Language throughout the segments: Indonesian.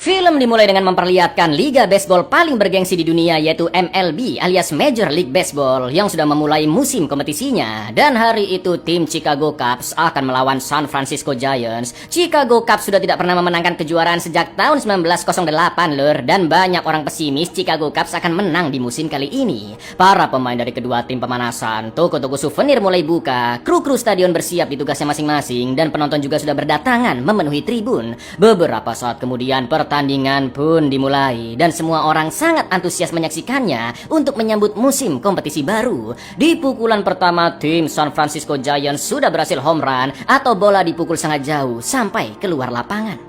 Film dimulai dengan memperlihatkan liga baseball paling bergengsi di dunia, yaitu MLB alias Major League Baseball, yang sudah memulai musim kompetisinya. Dan hari itu tim Chicago Cubs akan melawan San Francisco Giants. Chicago Cubs sudah tidak pernah memenangkan kejuaraan sejak tahun 1908 lur, dan banyak orang pesimis Chicago Cubs akan menang di musim kali ini. Para pemain dari kedua tim pemanasan, toko-toko souvenir mulai buka, kru-kru stadion bersiap di tugasnya masing-masing, dan penonton juga sudah berdatangan memenuhi tribun. Beberapa saat kemudian pertandingan pun dimulai dan semua orang sangat antusias menyaksikannya untuk menyambut musim kompetisi baru. Di pukulan pertama, tim San Francisco Giants sudah berhasil home run atau bola dipukul sangat jauh sampai keluar lapangan.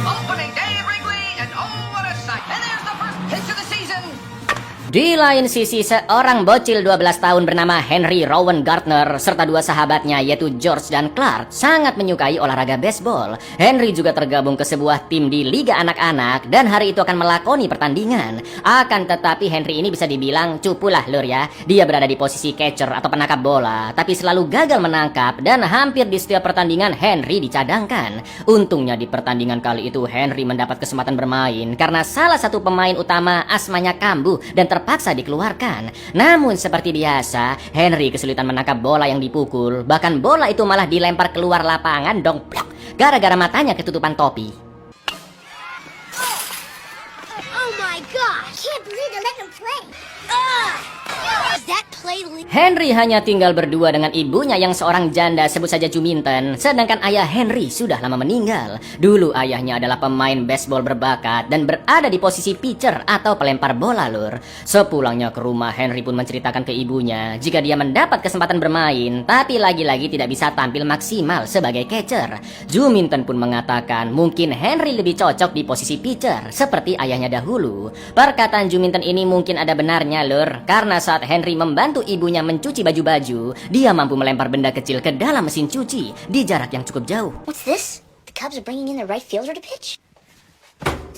Opening day at Wrigley, and oh, what a sight! And there's the first pitch of the season. Di lain sisi, seorang bocil 12 tahun bernama Henry Rowan Gardner serta dua sahabatnya yaitu George dan Clark sangat menyukai olahraga baseball. Henry juga tergabung ke sebuah tim di liga anak-anak dan hari itu akan melakoni pertandingan. Akan tetapi Henry ini bisa dibilang cupu lah lur ya. Dia berada di posisi catcher atau penangkap bola, tapi selalu gagal menangkap dan hampir di setiap pertandingan Henry dicadangkan. Untungnya di pertandingan kali itu Henry mendapat kesempatan bermain karena salah satu pemain utama asmanya kambuh dan terpaksa dikeluarkan. Namun seperti biasa, Henry kesulitan menangkap bola yang dipukul. Bahkan bola itu malah dilempar keluar lapangan dong plak, gara-gara matanya ketutupan topi. Oh my gosh! Can't believe they let him play. Is that play legal? Henry hanya tinggal berdua dengan ibunya yang seorang janda, sebut saja Juminten, sedangkan ayah Henry sudah lama meninggal. Dulu ayahnya adalah pemain baseball berbakat dan berada di posisi pitcher atau pelempar bola lur. Sepulangnya ke rumah, Henry pun menceritakan ke ibunya jika dia mendapat kesempatan bermain, tapi lagi-lagi tidak bisa tampil maksimal sebagai catcher. Juminten pun mengatakan mungkin Henry lebih cocok di posisi pitcher seperti ayahnya dahulu. Perkataan Juminten ini mungkin ada benarnya lur, karena saat Henry membantu ibunya mencuci baju-baju, dia mampu melempar benda kecil ke dalam mesin cuci di jarak yang cukup jauh. What's this? The Cubs are bringing in the right fielder to pitch?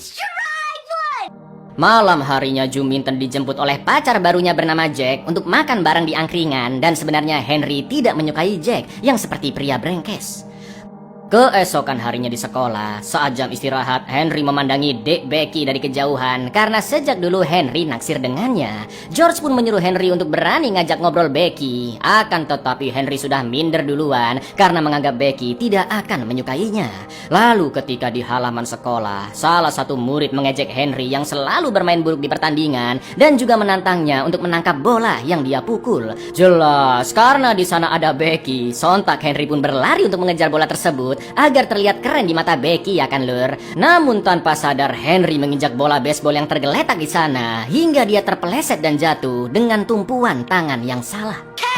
Strike one! Malam harinya Juminten dijemput oleh pacar barunya bernama Jack untuk makan bareng di angkringan, dan sebenarnya Henry tidak menyukai Jack yang seperti pria brengkes. Keesokan harinya di sekolah, saat jam istirahat, Henry memandangi Dek Becky dari kejauhan karena sejak dulu Henry naksir dengannya. George pun menyuruh Henry untuk berani ngajak ngobrol Becky. Akan tetapi Henry sudah minder duluan karena menganggap Becky tidak akan menyukainya. Lalu ketika di halaman sekolah, salah satu murid mengejek Henry yang selalu bermain buruk di pertandingan dan juga menantangnya untuk menangkap bola yang dia pukul. Jelas karena di sana ada Becky, sontak Henry pun berlari untuk mengejar bola tersebut agar terlihat keren di mata Becky ya kan lur. Namun tanpa sadar Henry menginjak bola baseball yang tergeletak di sana hingga dia terpeleset dan jatuh dengan tumpuan tangan yang salah. Catch!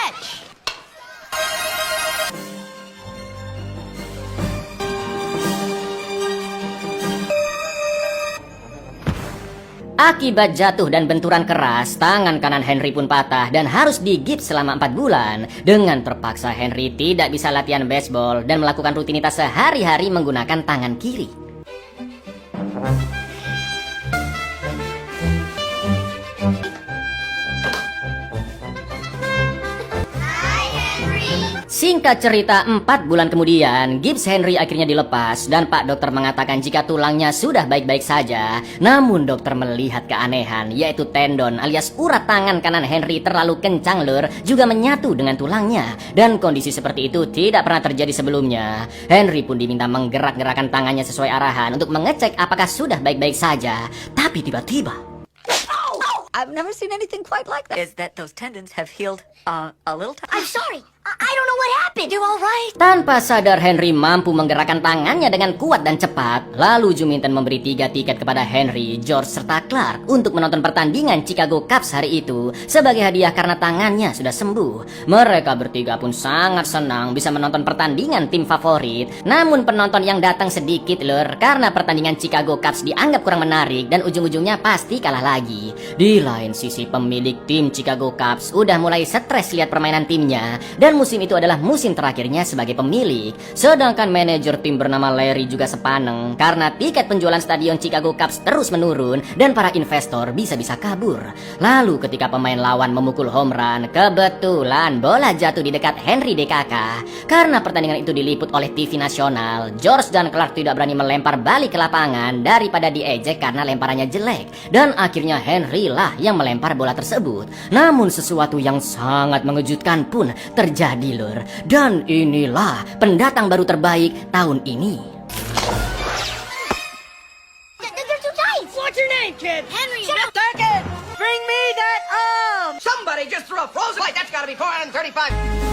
Akibat jatuh dan benturan keras, tangan kanan Henry pun patah dan harus digips selama 4 bulan. Dengan terpaksa Henry tidak bisa latihan baseball dan melakukan rutinitas sehari-hari menggunakan tangan kiri. Singkat cerita, 4 bulan kemudian, gips Henry akhirnya dilepas dan Pak Dokter mengatakan jika tulangnya sudah baik-baik saja. Namun dokter melihat keanehan, yaitu tendon alias urat tangan kanan Henry terlalu kencang lur, juga menyatu dengan tulangnya. Dan kondisi seperti itu tidak pernah terjadi sebelumnya. Henry pun diminta menggerak-gerakkan tangannya sesuai arahan untuk mengecek apakah sudah baik-baik saja. Tapi tiba-tiba, I've never seen anything quite like that. Is that those tendons have healed a little time? I'm sorry. I don't know what happened. You all right? tanpa sadar Henry mampu menggerakkan tangannya dengan kuat dan cepat. Lalu Juminten memberi 3 tiket kepada Henry, George, serta Clark untuk menonton pertandingan Chicago Cubs hari itu sebagai hadiah karena tangannya sudah sembuh. Mereka bertiga pun sangat senang bisa menonton pertandingan tim favorit. Namun penonton yang datang sedikit lur, karena pertandingan Chicago Cubs dianggap kurang menarik dan ujung-ujungnya pasti kalah lagi. Di lain sisi, pemilik tim Chicago Cubs udah mulai stres lihat permainan timnya dan musim itu adalah musim terakhirnya sebagai sebagai pemilik, sedangkan manajer tim bernama Larry juga sepaneng karena tiket penjualan stadion Chicago Cubs terus menurun dan para investor bisa-bisa kabur. Lalu ketika pemain lawan memukul home run, kebetulan bola jatuh di dekat Henry DKK. Karena pertandingan itu diliput oleh TV nasional, George dan Clark tidak berani melempar balik ke lapangan daripada diejek karena lemparannya jelek, dan akhirnya Henry lah yang melempar bola tersebut. Namun sesuatu yang sangat mengejutkan pun terjadi lur, dan inilah pendatang baru terbaik tahun ini. They're too tight. What's your name, kid? Henry. Second! Bring me that Somebody just threw a frozen light. That's gotta be 435.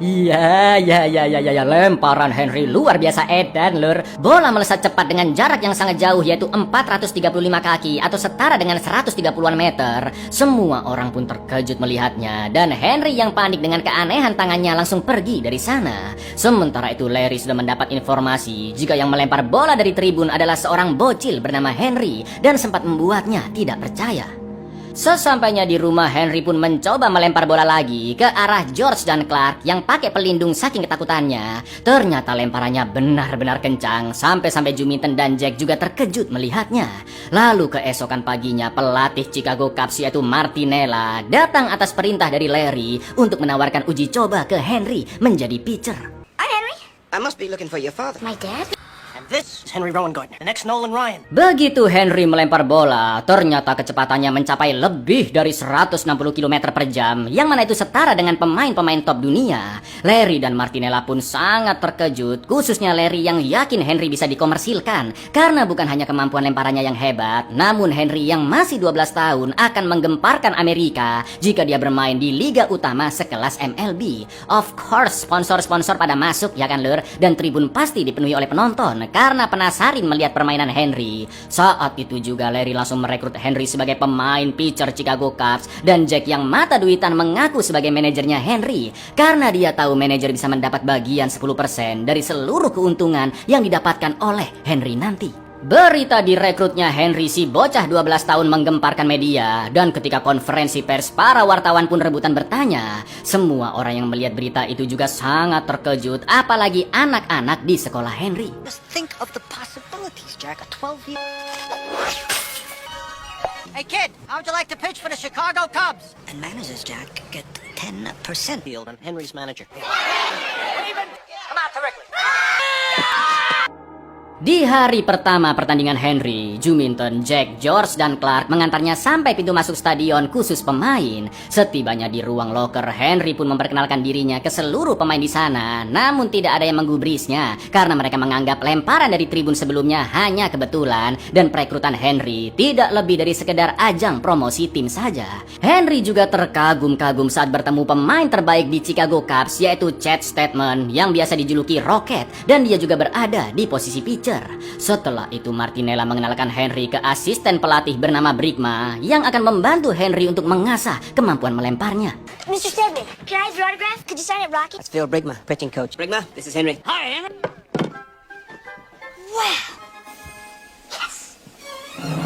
Iya, lemparan Henry luar biasa edan lur. Bola melesat cepat dengan jarak yang sangat jauh, yaitu 435 kaki atau setara dengan 130-an meter. Semua orang pun terkejut melihatnya, dan Henry yang panik dengan keanehan tangannya langsung pergi dari sana. Sementara itu Larry sudah mendapat informasi jika yang melempar bola dari tribun adalah seorang bocil bernama Henry, dan sempat membuatnya tidak percaya. Sesampainya di rumah, Henry pun mencoba melempar bola lagi ke arah George dan Clark yang pakai pelindung saking ketakutannya. Ternyata lemparannya benar-benar kencang, sampai-sampai Juminton dan Jack juga terkejut melihatnya. Lalu keesokan paginya, pelatih Chicago Cubs yaitu Martinella datang atas perintah dari Larry untuk menawarkan uji coba ke Henry menjadi pitcher. Hi, Henry. I must be looking for your father. My dad? And this is Henry Rowan Gardner, the next Nolan Ryan. Begitu Henry melempar bola, ternyata kecepatannya mencapai lebih dari 160 km per jam, yang mana itu setara dengan pemain-pemain top dunia. Larry dan Martinella pun sangat terkejut, khususnya Larry yang yakin Henry bisa dikomersilkan, karena bukan hanya kemampuan lemparannya yang hebat, namun Henry yang masih 12 tahun akan menggemparkan Amerika jika dia bermain di liga utama sekelas MLB. Of course, sponsor-sponsor pada masuk ya kan lur, dan tribun pasti dipenuhi oleh penonton karena penasaran melihat permainan Henry. Saat itu juga Larry langsung merekrut Henry sebagai pemain pitcher Chicago Cubs, dan Jack yang mata duitan mengaku sebagai manajernya Henry karena dia tahu manajer bisa mendapat bagian 10% dari seluruh keuntungan yang didapatkan oleh Henry nanti. Berita direkrutnya Henry si bocah 12 tahun menggemparkan media, dan ketika konferensi pers para wartawan pun rebutan bertanya. Semua orang yang melihat berita itu juga sangat terkejut, apalagi anak-anak di sekolah Henry. Just think of the possibilities, Jack. A 12-year... Hey, kid, how would you like to pitch for the Chicago Cubs? And managers, Jack, get 10% Field and Henry's manager. Come out to Wrigley. Di hari pertama pertandingan Henry, Juminton, Jack, George, dan Clark mengantarnya sampai pintu masuk stadion khusus pemain. Setibanya di ruang locker, Henry pun memperkenalkan dirinya ke seluruh pemain di sana. Namun tidak ada yang menggubrisnya karena mereka menganggap lemparan dari tribun sebelumnya hanya kebetulan, dan perekrutan Henry tidak lebih dari sekedar ajang promosi tim saja. Henry juga terkagum-kagum saat bertemu pemain terbaik di Chicago Cubs, yaitu Chad Stedman yang biasa dijuluki Rocket, dan dia juga berada di posisi pitcher. Setelah itu Martinella mengenalkan Henry ke asisten pelatih bernama Brigma yang akan membantu Henry untuk mengasah kemampuan melemparnya. Mr. Stedman, can I have your autograph? Could you sign it, Rocky? It's Phil Brigma, pitching coach. Brigma, this is Henry. Hi, Henry. Wow.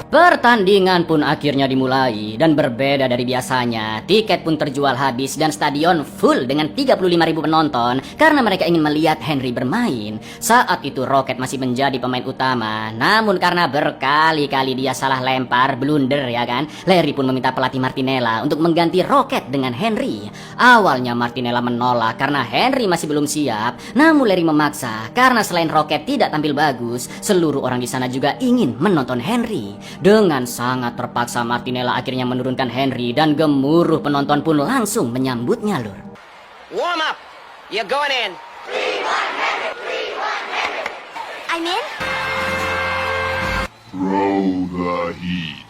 Pertandingan pun akhirnya dimulai, dan berbeda dari biasanya, tiket pun terjual habis dan stadion full dengan 35.000 penonton karena mereka ingin melihat Henry bermain. Saat itu Rocket masih menjadi pemain utama, namun karena berkali-kali dia salah lempar, blunder ya kan, Larry pun meminta pelatih Martinella untuk mengganti Rocket dengan Henry. Awalnya Martinella menolak karena Henry masih belum siap, namun Larry memaksa karena selain Rocket tidak tampil bagus, seluruh orang di sana juga ingin menonton Henry. Dengan sangat terpaksa Martinella akhirnya menurunkan Henry, dan gemuruh penonton pun langsung menyambutnya lur. Warm up. You're going in. I'm in? Throw the heat.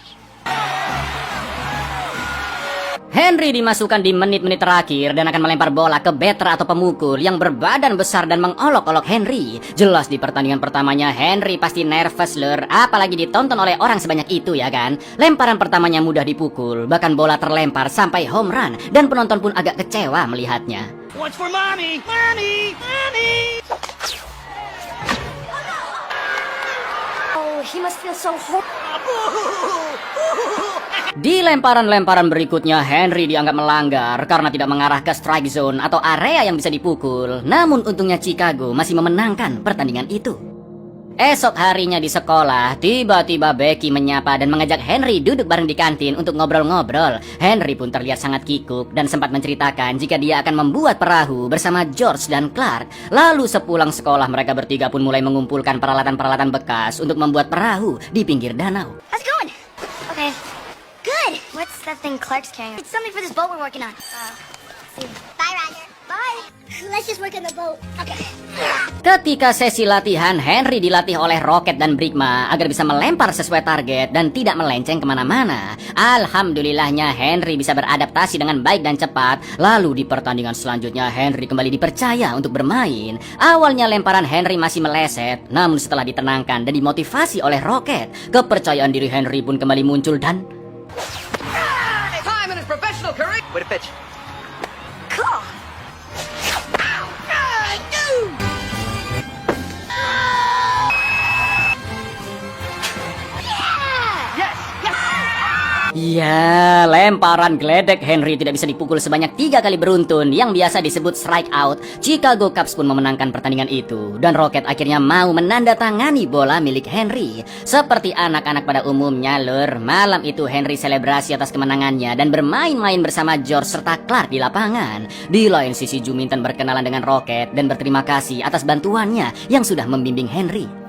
Henry dimasukkan di menit-menit terakhir dan akan melempar bola ke batter atau pemukul yang berbadan besar dan mengolok-olok Henry. Jelas di pertandingan pertamanya Henry pasti nervous lur, apalagi ditonton oleh orang sebanyak itu ya kan. Lemparan pertamanya mudah dipukul, bahkan bola terlempar sampai home run, dan penonton pun agak kecewa melihatnya. What's for mommy? Mommy! Mommy! Oh, he must feel so horrible. Di lemparan-lemparan berikutnya, Henry dianggap melanggar karena tidak mengarah ke strike zone atau area yang bisa dipukul. Namun untungnya Chicago masih memenangkan pertandingan itu. Esok harinya di sekolah, tiba-tiba Becky menyapa dan mengajak Henry duduk bareng di kantin untuk ngobrol-ngobrol. Henry pun terlihat sangat kikuk dan sempat menceritakan jika dia akan membuat perahu bersama George dan Clark. Lalu sepulang sekolah, mereka bertiga pun mulai mengumpulkan peralatan-peralatan bekas untuk membuat perahu di pinggir danau. How's it going? Okay. Good. What's that thing Clark's carrying? It's something for this boat we're working on. See. Bye, Roger. Bye. Let's just work on the boat. Okay. Ketika sesi latihan, Henry dilatih oleh Rocket dan Brigma agar bisa melempar sesuai target dan tidak melenceng kemana-mana. Alhamdulillahnya Henry bisa beradaptasi dengan baik dan cepat. Lalu di pertandingan selanjutnya, Henry kembali dipercaya untuk bermain. Awalnya lemparan Henry masih meleset, namun setelah ditenangkan dan dimotivasi oleh Rocket, kepercayaan diri Henry pun kembali muncul dan Time in his professional career. Way to pitch. Cool. ya, lemparan geledek Henry tidak bisa dipukul sebanyak 3 kali beruntun yang biasa disebut strike out. Chicago Cubs pun memenangkan pertandingan itu dan Rocket akhirnya mau menandatangani bola milik Henry. Seperti anak-anak pada umumnya, Lur, malam itu Henry selebrasi atas kemenangannya dan bermain-main bersama George serta Clark di lapangan. Di lain sisi, Juminton berkenalan dengan Rocket dan berterima kasih atas bantuannya yang sudah membimbing Henry.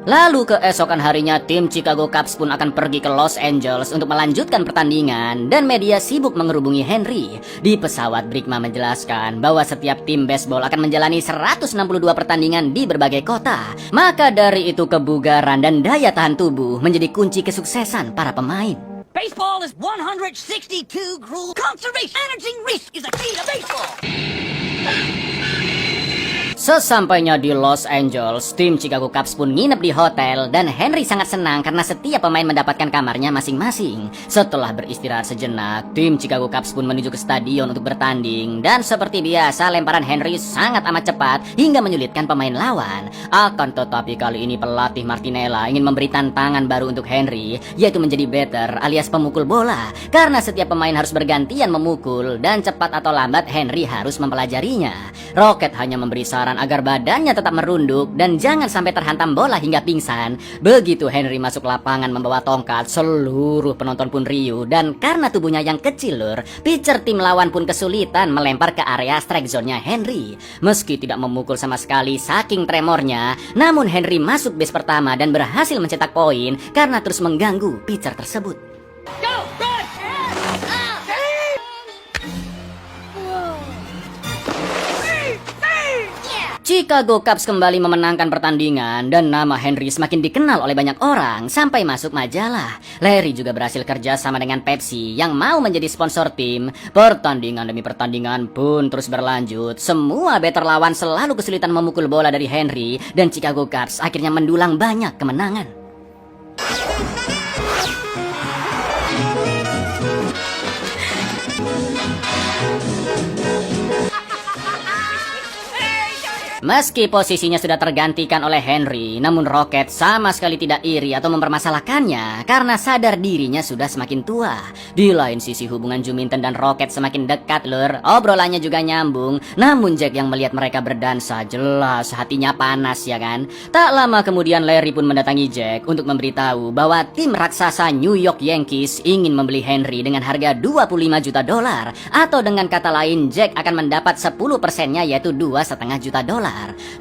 Lalu keesokan harinya, tim Chicago Cubs pun akan pergi ke Los Angeles untuk melanjutkan pertandingan dan media sibuk mengerubungi Henry. Di pesawat, Brigma menjelaskan bahwa setiap tim baseball akan menjalani 162 pertandingan di berbagai kota. Maka dari itu kebugaran dan daya tahan tubuh menjadi kunci kesuksesan para pemain. Baseball is 162 cruel. Conservation, managing risk is the key to baseball. Sesampainya di Los Angeles, tim Chicago Cubs pun nginep di hotel dan Henry sangat senang karena setiap pemain mendapatkan kamarnya masing-masing. Setelah beristirahat sejenak, tim Chicago Cubs pun menuju ke stadion untuk bertanding dan seperti biasa lemparan Henry sangat amat cepat hingga menyulitkan pemain lawan. Akan tetapi kali ini pelatih Martinella ingin memberi tantangan baru untuk Henry, yaitu menjadi batter alias pemukul bola, karena setiap pemain harus bergantian memukul dan cepat atau lambat Henry harus mempelajarinya. Rocket hanya memberi saran agar badannya tetap merunduk dan jangan sampai terhantam bola hingga pingsan. Begitu Henry masuk lapangan membawa tongkat, seluruh penonton pun riuh dan karena tubuhnya yang kecil, Lur, pitcher tim lawan pun kesulitan melempar ke area strike zone-nya Henry. Meski tidak memukul sama sekali saking tremornya, namun Henry masuk base pertama dan berhasil mencetak poin karena terus mengganggu pitcher tersebut. Go, run! Chicago Cubs kembali memenangkan pertandingan dan nama Henry semakin dikenal oleh banyak orang sampai masuk majalah. Larry juga berhasil kerja sama dengan Pepsi yang mau menjadi sponsor tim. Pertandingan demi pertandingan pun terus berlanjut. Semua batter lawan selalu kesulitan memukul bola dari Henry dan Chicago Cubs akhirnya mendulang banyak kemenangan. Meski posisinya sudah tergantikan oleh Henry, namun Rocket sama sekali tidak iri atau mempermasalahkannya karena sadar dirinya sudah semakin tua. Di lain sisi, hubungan Juminton dan Rocket semakin dekat, Lur. Obrolannya juga nyambung. Namun Jack yang melihat mereka berdansa jelas hatinya panas, ya kan? Tak lama kemudian Larry pun mendatangi Jack untuk memberitahu bahwa tim raksasa New York Yankees ingin membeli Henry dengan harga $25 juta. Atau dengan kata lain, Jack akan mendapat 10%-nya yaitu $2,5 juta.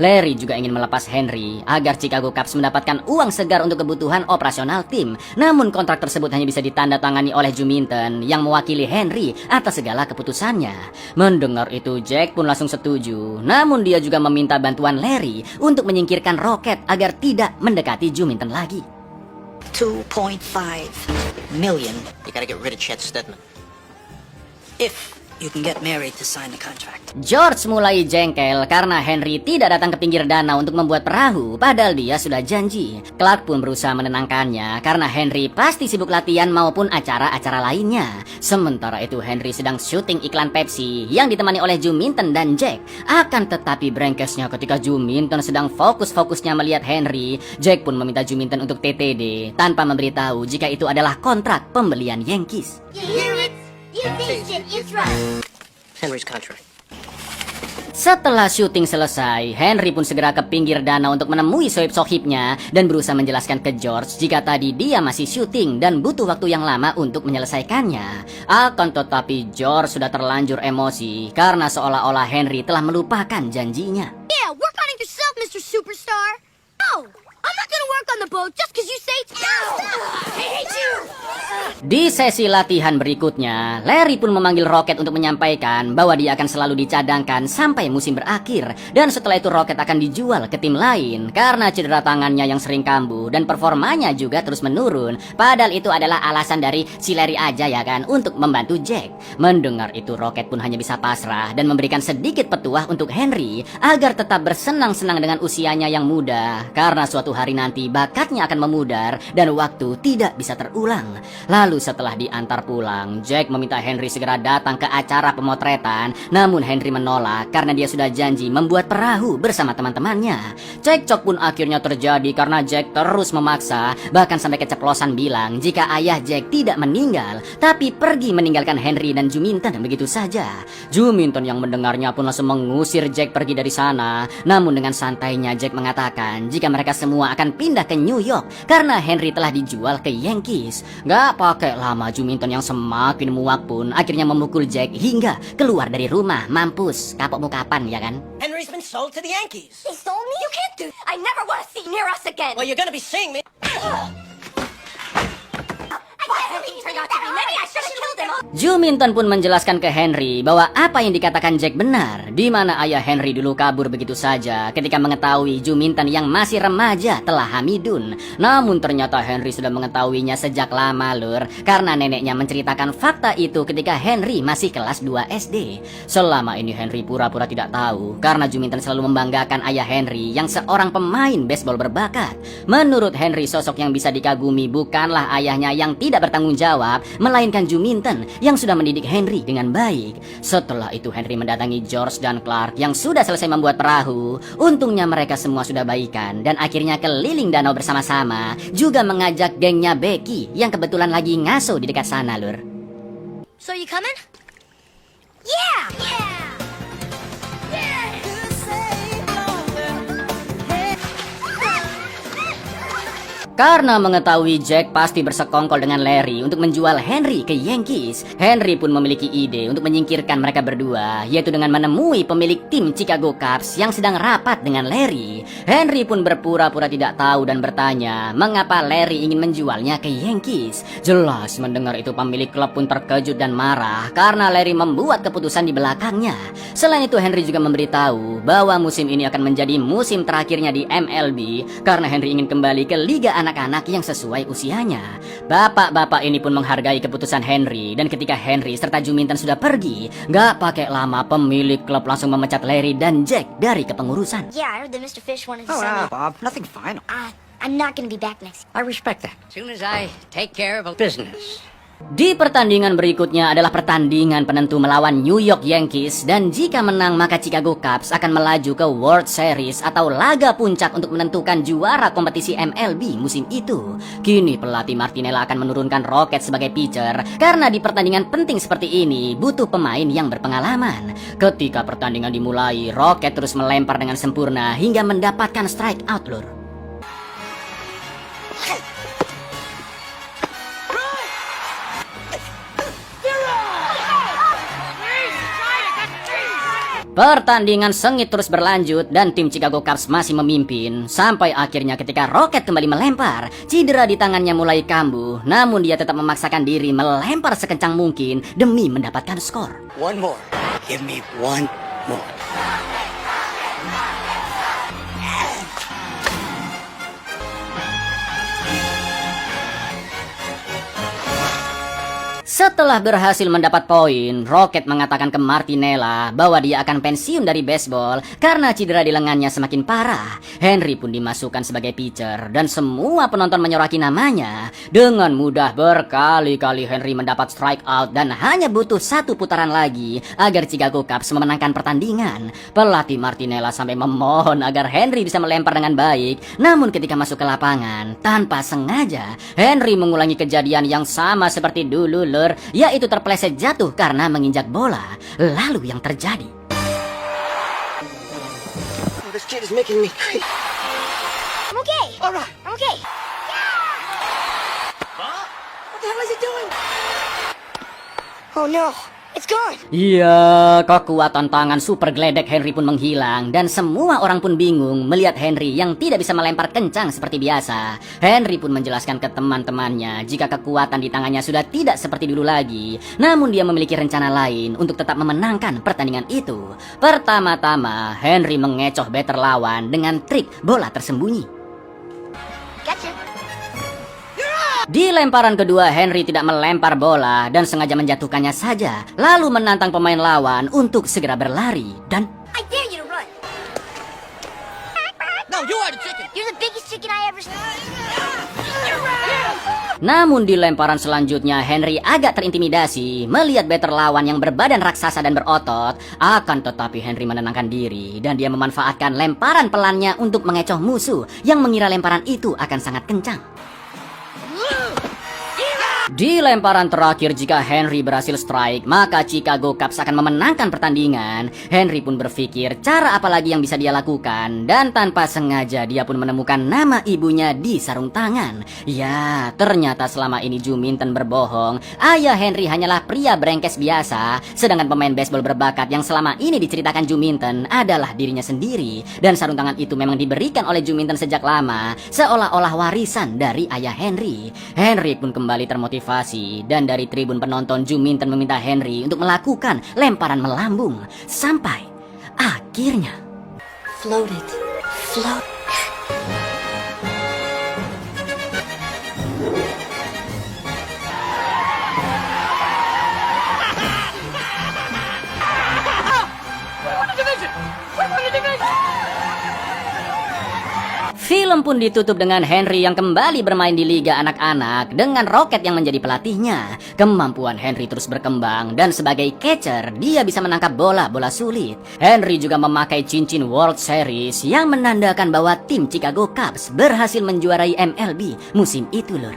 Larry juga ingin melepas Henry agar Chicago Cubs mendapatkan uang segar untuk kebutuhan operasional tim. Namun kontrak tersebut hanya bisa ditandatangani oleh Juminton yang mewakili Henry atas segala keputusannya. Mendengar itu, Jack pun langsung setuju. Namun dia juga meminta bantuan Larry untuk menyingkirkan Rocket agar tidak mendekati Juminton lagi. 2.5 million. You gotta get rid of Chet Stedman. If You can get Mary to sign the contract. George mulai jengkel karena Henry tidak datang ke pinggir danau untuk membuat perahu, padahal dia sudah janji. Clark pun berusaha menenangkannya karena Henry pasti sibuk latihan maupun acara-acara lainnya. Sementara itu Henry sedang syuting iklan Pepsi yang ditemani oleh Joe Minton dan Jack. Akan tetapi brengkesnya ketika Joe Minton sedang fokus-fokusnya melihat Henry, Jack pun meminta Joe Minton untuk TTD tanpa memberitahu jika itu adalah kontrak pembelian Yankees. You hear it? You taste it. You trust. Henry's contract. Setelah syuting selesai, Henry pun segera ke pinggir danau untuk menemui sohib-sohibnya dan berusaha menjelaskan ke George jika tadi dia masih syuting dan butuh waktu yang lama untuk menyelesaikannya. Akan tetapi George sudah terlanjur emosi karena seolah-olah Henry telah melupakan janjinya. Yeah, work on it yourself, Mr. Superstar. No, I'm not gonna work on the boat just because you say no. I hate you. Di sesi latihan berikutnya, Larry pun memanggil Rocket untuk menyampaikan bahwa dia akan selalu dicadangkan sampai musim berakhir. Dan setelah itu Rocket akan dijual ke tim lain karena cedera tangannya yang sering kambuh dan performanya juga terus menurun. Padahal itu adalah alasan dari si Larry aja ya kan, untuk membantu Jack. Mendengar itu Rocket pun hanya bisa pasrah dan memberikan sedikit petuah untuk Henry agar tetap bersenang-senang dengan usianya yang muda, karena suatu hari nanti bakatnya akan memudar dan waktu tidak bisa terulang. Lalu setelah diantar pulang, Jack meminta Henry segera datang ke acara pemotretan, namun Henry menolak karena dia sudah janji membuat perahu bersama teman-temannya. Cekcok pun akhirnya terjadi karena Jack terus memaksa, bahkan sampai keceplosan bilang jika ayah Jack tidak meninggal, tapi pergi meninggalkan Henry dan Joe Minton begitu saja. Joe Minton yang mendengarnya pun langsung mengusir Jack pergi dari sana, namun dengan santainya Jack mengatakan jika mereka semua akan pindah ke New York karena Henry telah dijual ke Yankees. Gak pakai lama, Joe Minton yang semakin muak pun akhirnya memukul Jack hingga keluar dari rumah. Mampus, kapokmu kapan ya kan? Henry's been sold to the Yankees. They stole me? You can't do. I never want to see near us again. Well, you're gonna be seeing me. Maybe I should have killed him. Joe Minton pun menjelaskan ke Henry bahwa apa yang dikatakan Jack benar, di mana ayah Henry dulu kabur begitu saja ketika mengetahui Joe Minton yang masih remaja telah hamidun. Namun ternyata Henry sudah mengetahuinya sejak lama lur, karena neneknya menceritakan fakta itu ketika Henry masih kelas 2 SD. Selama ini Henry pura-pura tidak tahu karena Joe Minton selalu membanggakan ayah Henry yang seorang pemain baseball berbakat. Menurut Henry, sosok yang bisa dikagumi bukanlah ayahnya yang tidak bertanggung jawab, melainkan Joe Minton yang sudah mendidik Henry dengan baik. Setelah itu Henry mendatangi George dan Clark yang sudah selesai membuat perahu. Untungnya mereka semua sudah baikan dan akhirnya keliling danau bersama-sama, juga mengajak gengnya Becky yang kebetulan lagi ngaso di dekat sana lur. So you coming? Yeah. Yeah. Karena mengetahui Jack pasti bersekongkol dengan Larry untuk menjual Henry ke Yankees, Henry pun memiliki ide untuk menyingkirkan mereka berdua, yaitu dengan menemui pemilik tim Chicago Cubs yang sedang rapat dengan Larry. Henry pun berpura-pura tidak tahu dan bertanya mengapa Larry ingin menjualnya ke Yankees. Jelas mendengar itu pemilik klub pun terkejut dan marah karena Larry membuat keputusan di belakangnya. Selain itu Henry juga memberitahu bahwa musim ini akan menjadi musim terakhirnya di MLB karena Henry ingin kembali ke Liga anak-anak yang sesuai usianya. Bapak-bapak ini pun menghargai keputusan Henry, dan ketika Henry serta Joe Minton sudah pergi, gak pakai lama pemilik klub langsung memecat Larry dan Jack dari kepengurusan. Yeah, I heard that Mr. Fish wanted to Oh, sell me. Bob, nothing final. I'm not gonna be back next. I respect that. As soon as I take care of a business. Di pertandingan berikutnya adalah pertandingan penentu melawan New York Yankees, dan jika menang maka Chicago Cubs akan melaju ke World Series atau laga puncak untuk menentukan juara kompetisi MLB musim itu. Kini pelatih Martinella akan menurunkan Rocket sebagai pitcher karena di pertandingan penting seperti ini butuh pemain yang berpengalaman. Ketika pertandingan dimulai, Rocket terus melempar dengan sempurna hingga mendapatkan strikeout lur. Pertandingan sengit terus berlanjut dan tim Chicago Cubs masih memimpin sampai akhirnya ketika Rocket kembali melempar, cedera di tangannya mulai kambuh, namun dia tetap memaksakan diri melempar sekencang mungkin demi mendapatkan skor. One more. Give me one more. Setelah berhasil mendapat poin, Rocket mengatakan ke Martinella bahwa dia akan pensiun dari baseball karena cedera di lengannya semakin parah. Henry pun dimasukkan sebagai pitcher dan semua penonton menyoraki namanya. Dengan mudah berkali-kali Henry mendapat strikeout dan hanya butuh 1 putaran lagi agar Chicago Cubs memenangkan pertandingan. Pelatih Martinella sampai memohon agar Henry bisa melempar dengan baik. Namun ketika masuk ke lapangan, tanpa sengaja Henry mengulangi kejadian yang sama seperti dulu, yaitu terpeleset jatuh karena menginjak bola. Lalu yang terjadi, This kid is making me crazy. I'm okay. All right. I'm okay. What the hell is he doing? Oh no, it's gone. iya, kekuatan tangan super geledek Henry pun menghilang dan semua orang pun bingung melihat Henry yang tidak bisa melempar kencang seperti biasa. Henry pun menjelaskan ke teman-temannya jika kekuatan di tangannya sudah tidak seperti dulu lagi. Namun dia memiliki rencana lain untuk tetap memenangkan pertandingan itu. Pertama-tama, Henry mengecoh batter lawan dengan trik bola tersembunyi. Gotcha. Di lemparan kedua, Henry tidak melempar bola dan sengaja menjatuhkannya saja, lalu menantang pemain lawan untuk segera berlari dan I dare you to run. No, you are the chicken. You're the biggest chicken I ever seen. namun di lemparan selanjutnya Henry agak terintimidasi melihat batter lawan yang berbadan raksasa dan berotot. Akan tetapi Henry menenangkan diri dan dia memanfaatkan lemparan pelannya untuk mengecoh musuh yang mengira lemparan itu akan sangat kencang. Di lemparan terakhir, jika Henry berhasil strike, maka Chicago Cubs akan memenangkan pertandingan. Henry pun berpikir cara apa lagi yang bisa dia lakukan, dan tanpa sengaja dia pun menemukan nama ibunya di sarung tangan. Ya, ternyata selama ini Joe Minton berbohong. Ayah Henry hanyalah pria brengkes biasa, sedangkan pemain baseball berbakat yang selama ini diceritakan Joe Minton adalah dirinya sendiri. Dan sarung tangan itu memang diberikan oleh Joe Minton sejak lama, seolah-olah warisan dari ayah Henry. Henry pun kembali termotivasi, dan dari tribun penonton Joe Minton meminta Henry untuk melakukan lemparan melambung sampai akhirnya Float it. Float. Film pun ditutup dengan Henry yang kembali bermain di Liga Anak-anak dengan Rocket yang menjadi pelatihnya. Kemampuan Henry terus berkembang dan sebagai catcher dia bisa menangkap bola-bola sulit. Henry juga memakai cincin World Series yang menandakan bahwa tim Chicago Cubs berhasil menjuarai MLB musim itu, lur.